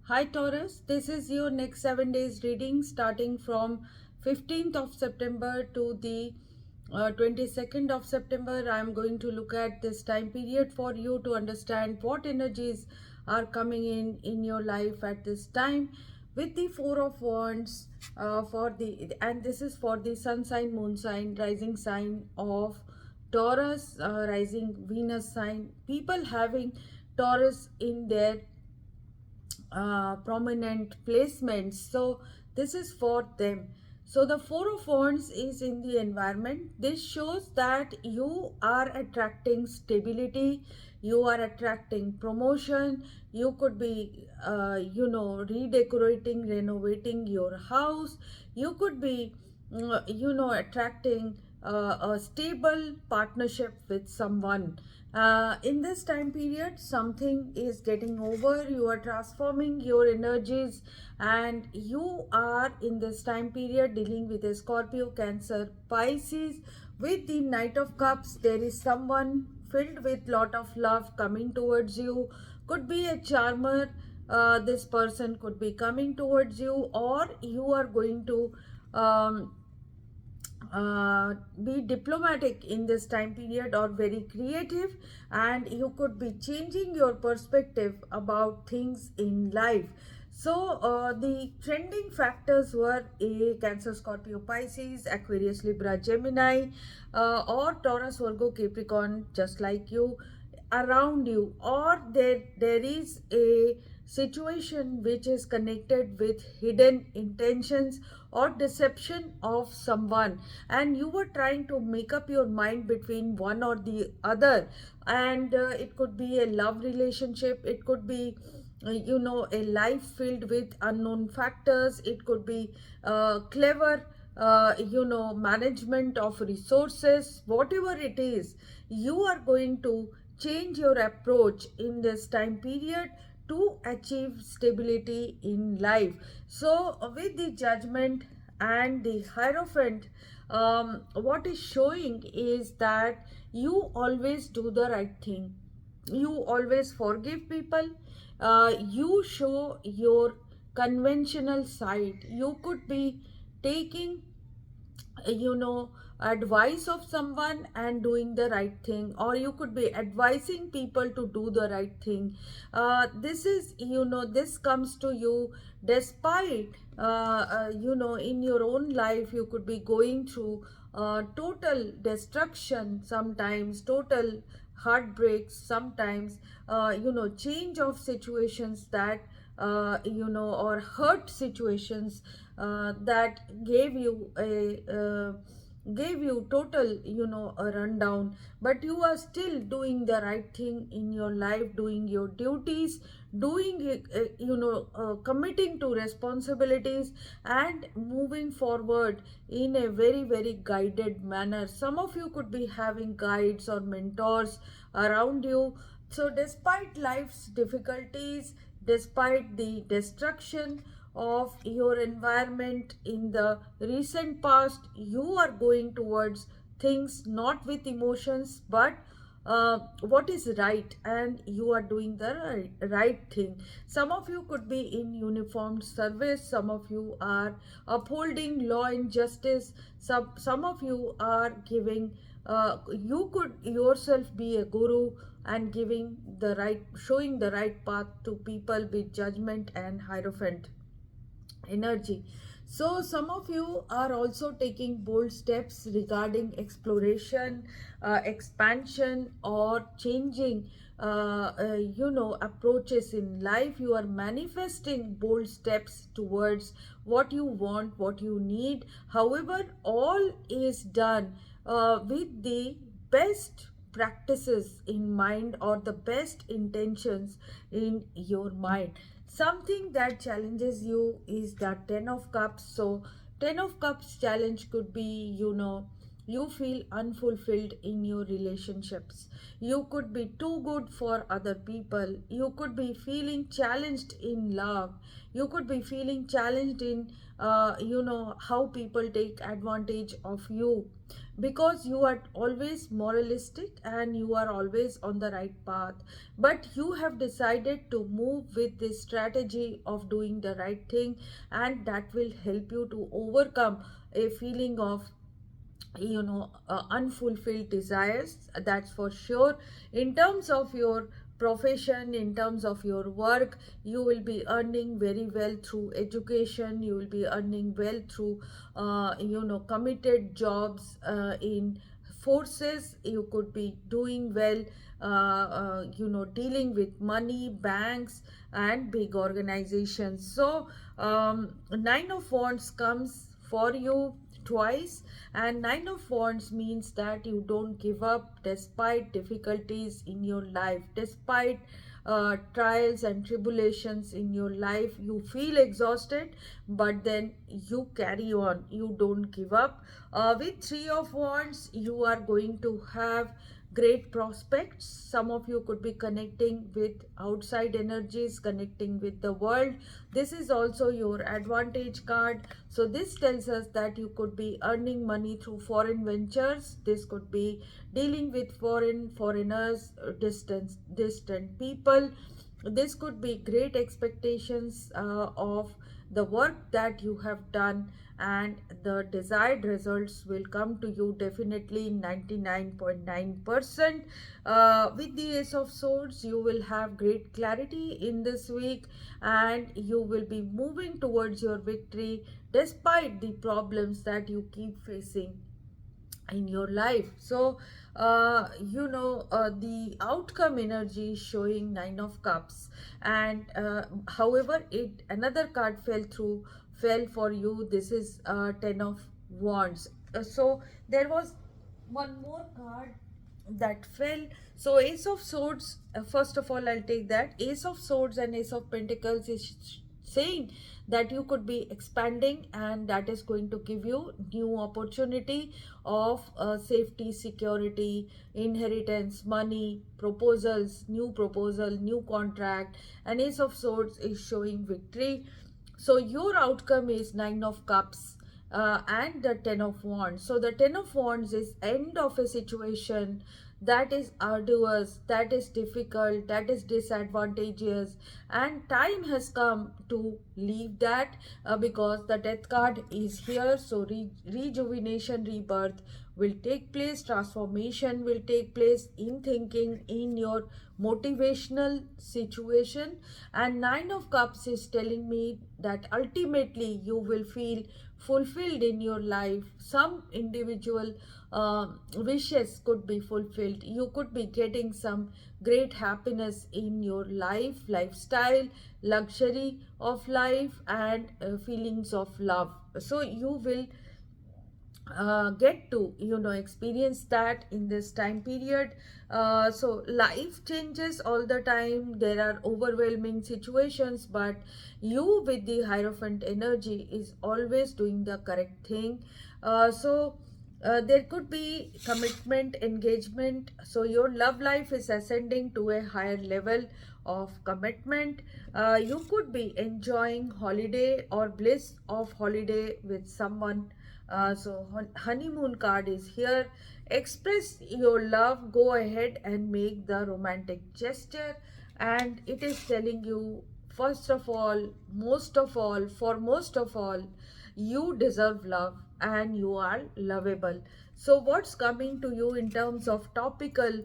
Hi Taurus, this is your next 7 days reading starting from 15th of September to the 22nd of September. I am going to look at this time period for you to understand what energies are coming in your life at this time with the Four of Wands and this is for the sun sign, moon sign, rising sign of Taurus, rising Venus sign. People having Taurus in their prominent placements, so this is for them. So the Four of Wands is in the environment. This shows that you are attracting stability, you are attracting promotion. You could be redecorating, renovating your house. You could be attracting a stable partnership with someone. In this time period, something is getting over. You are transforming your energies, and you are in this time period dealing with a Scorpio, Cancer, Pisces. With the Knight of Cups, there is someone filled with lot of love coming towards you. Could be a charmer. This person could be coming towards you, or you are going to um, be diplomatic in this time period, or very creative, and you could be changing your perspective about things in life. So the trending factors were a Cancer, Scorpio, Pisces, Aquarius, Libra, Gemini, or Taurus, Virgo, Capricorn, just like you, around you, or there is a situation which is connected with hidden intentions or deception of someone, and you were trying to make up your mind between one or the other. And it could be a love relationship, it could be a life filled with unknown factors, it could be clever management of resources. Whatever it is, you are going to change your approach in this time period to achieve stability in life. So with the Judgment and the Hierophant, what is showing is that you always do the right thing, you always forgive people, you show your conventional side. You could be taking advice of someone and doing the right thing, or you could be advising people to do the right thing. This is this comes to you despite in your own life you could be going through total destruction, sometimes total heartbreaks, sometimes change of situations that or hurt situations that gave you total a rundown, but you are still doing the right thing in your life, doing your duties, doing committing to responsibilities and moving forward in a very very guided manner. Some of you could be having guides or mentors around you. So despite life's difficulties, despite the destruction of your environment in the recent past, you are going towards things not with emotions but what is right, and you are doing the right thing. Some of you could be in uniformed service, some of you are upholding law and justice, some of you are giving you could yourself be a guru and giving the right, showing the right path to people with Judgment and Hierophant energy. So some of you are also taking bold steps regarding exploration, expansion, or changing approaches in life. You are manifesting bold steps towards what you want, what you need. However, all is done with the best practices in mind, or the best intentions in your mind. Something that challenges you is the Ten of Cups. So Ten of Cups challenge could be you feel unfulfilled in your relationships. You could be too good for other people. You could be feeling challenged in love. You could be feeling challenged in, how people take advantage of you, because you are always moralistic and you are always on the right path. But you have decided to move with this strategy of doing the right thing, and that will help you to overcome a feeling of unfulfilled desires, that's for sure. In terms of your profession, in terms of your work, you will be earning very well through education. You will be earning well through committed jobs in forces. You could be doing well dealing with money, banks, and big organizations. So nine of wands comes for you twice, and nine of wands means that you don't give up despite difficulties in your life, despite trials and tribulations in your life. You feel exhausted, but then you carry on, you don't give up. With three of wands, you are going to have great prospects. Some of you could be connecting with outside energies, connecting with the world. This is also your advantage card. So this tells us that you could be earning money through foreign ventures. This could be dealing with foreigners, distant people. This could be great expectations of the work that you have done, and the desired results will come to you definitely 99.9%. With the ace of swords, you will have great clarity in this week, and you will be moving towards your victory despite the problems that you keep facing in your life. So the outcome energy is showing nine of cups, and however, it another card fell for you. This is 10 of wands. So there was one more card that fell. So ace of swords, first of all I'll take that. Ace of swords and ace of pentacles is saying that you could be expanding, and that is going to give you new opportunity of safety, security, inheritance, money, proposals, new proposal, new contract. And ace of swords is showing victory. So your outcome is nine of cups and the ten of wands. So the ten of wands is end of a situation that is arduous, that is difficult, that is disadvantageous, and time has come to leave that because the death card is here. So rejuvenation, rebirth will take place, transformation will take place in thinking, in your motivational situation. And nine of cups is telling me that ultimately you will feel fulfilled in your life. Some individual wishes could be fulfilled. You could be getting some great happiness in your life, lifestyle, luxury of life, and feelings of love. So you will get to experience that in this time period. So life changes all the time, there are overwhelming situations, but you with the Hierophant energy is always doing the correct thing. There could be commitment, engagement. So your love life is ascending to a higher level of commitment. You could be enjoying holiday or bliss of holiday with someone. So honeymoon card is here. Express your love, go ahead and make the romantic gesture. And it is telling you, first of all, most of all, for most of all, you deserve love and you are lovable. So what's coming to you in terms of topical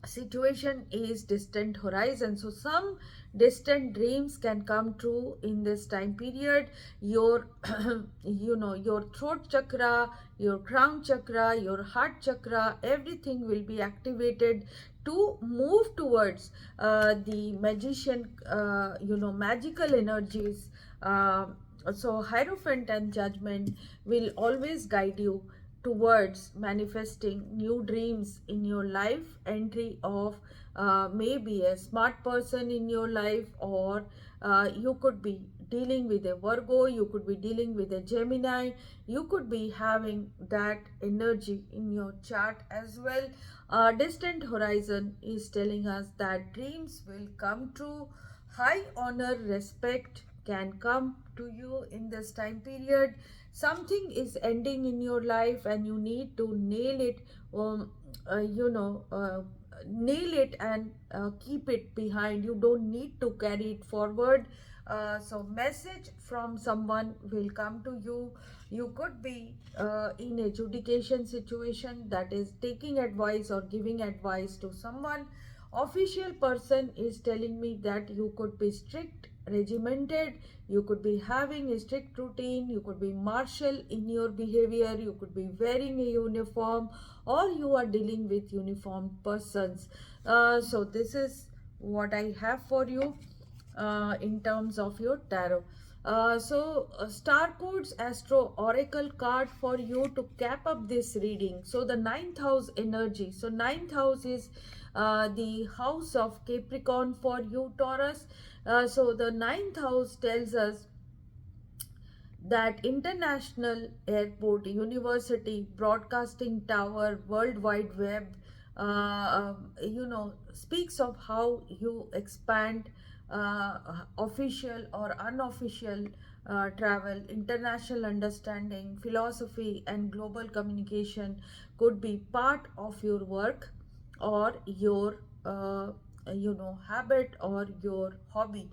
situation is distant horizon. So some distant dreams can come true in this time period. Your your throat chakra, your crown chakra, your heart chakra, everything will be activated to move towards the magician, magical energies. So Hierophant and Judgment will always guide you towards manifesting new dreams in your life, entry of maybe a smart person in your life, or you could be dealing with a Virgo, you could be dealing with a Gemini, you could be having that energy in your chart as well. Distant horizon is telling us that dreams will come true, high honor, respect can come to you in this time period. Something is ending in your life and you need to nail it, um, uh, you know uh, nail it and keep it behind. You don't need to carry it forward. So message from someone will come to you. You could be in adjudication situation, that is taking advice or giving advice to someone. Official person is telling me that you could be strict, regimented, you could be having a strict routine, you could be martial in your behavior, you could be wearing a uniform, or you are dealing with uniformed persons. So this is what I have for you in terms of your tarot. Star Codes Astro Oracle card for you to cap up this reading. So the ninth house energy. So ninth house is the house of Capricorn for you, Taurus. So the ninth house tells us that international airport, university, broadcasting tower, world wide web, speaks of how you expand official or unofficial travel, international understanding, philosophy, and global communication could be part of your work or your habit or your hobby.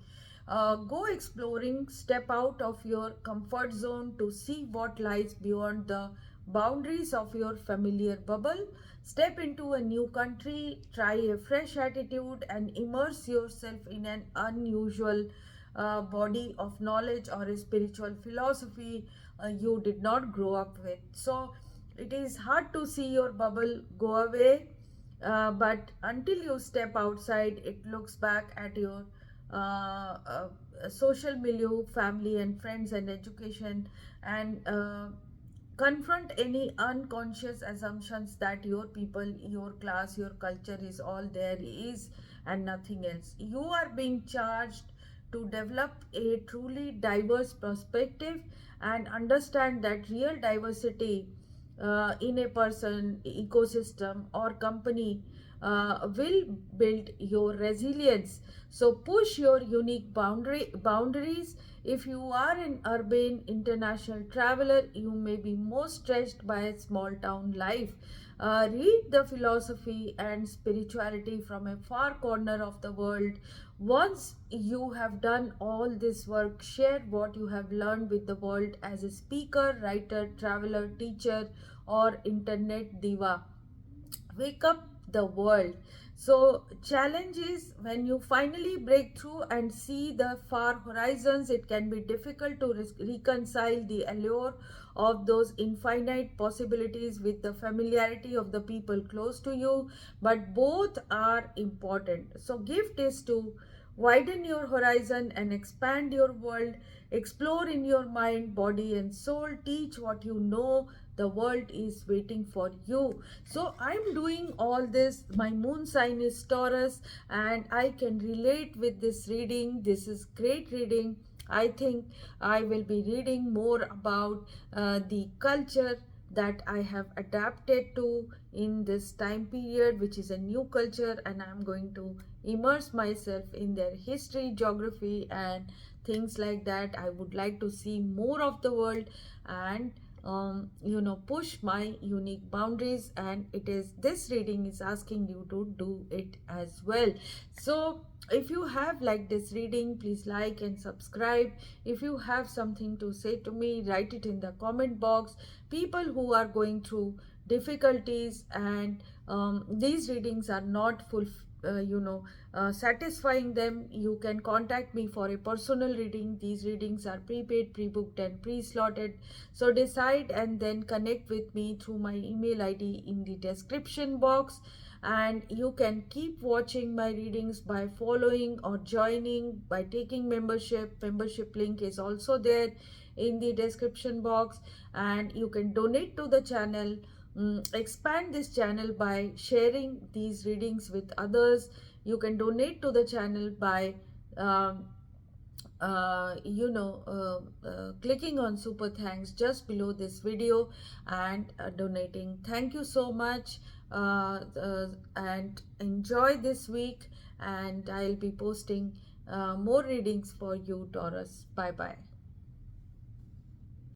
Go exploring, step out of your comfort zone to see what lies beyond the boundaries of your familiar bubble. Step into a new country, try a fresh attitude, and immerse yourself in an unusual body of knowledge or a spiritual philosophy you did not grow up with. So, it is hard to see your bubble go away, but until you step outside, it looks back at your social milieu, family and friends and education, and confront any unconscious assumptions that your people, your class, your culture is all there is and nothing else. You are being charged to develop a truly diverse perspective and understand that real diversity in a person, ecosystem, or company will build your resilience. So push your unique boundaries. If you are an urban international traveler, you may be most stretched by a small town life. Read the philosophy and spirituality from a far corner of the world. Once you have done all this work, share what you have learned with the world as a speaker, writer, traveler, teacher, or internet diva. Wake up the world. So challenge is when you finally break through and see the far horizons, it can be difficult to reconcile the allure of those infinite possibilities with the familiarity of the people close to you, but both are important. So gift is to widen your horizon and expand your world. Explore in your mind, body, and soul. Teach what you know. The world is waiting for you. So, I'm doing all this. My moon sign is Taurus, and I can relate with this reading. This is great reading. I think I will be reading more about the culture that I have adapted to in this time period, which is a new culture, and I'm going to immerse myself in their history, geography, and things like that. I would like to see more of the world and push my unique boundaries, and it is this reading is asking you to do it as well. So if you have liked this reading, please like and subscribe. If you have something to say to me, write it in the comment box. People who are going through difficulties and these readings are not satisfying them, you can contact me for a personal reading. These readings are prepaid, pre-booked and pre-slotted. So decide and then connect with me through my email ID in the description box. and you can keep watching my readings by following or joining by taking membership link is also there in the description box, and you can donate to the channel, expand this channel by sharing these readings with others. You can donate to the channel by um, clicking on super thanks just below this video and donating. Thank you so much, and enjoy this week, and I'll be posting more readings for you, Taurus. Bye bye.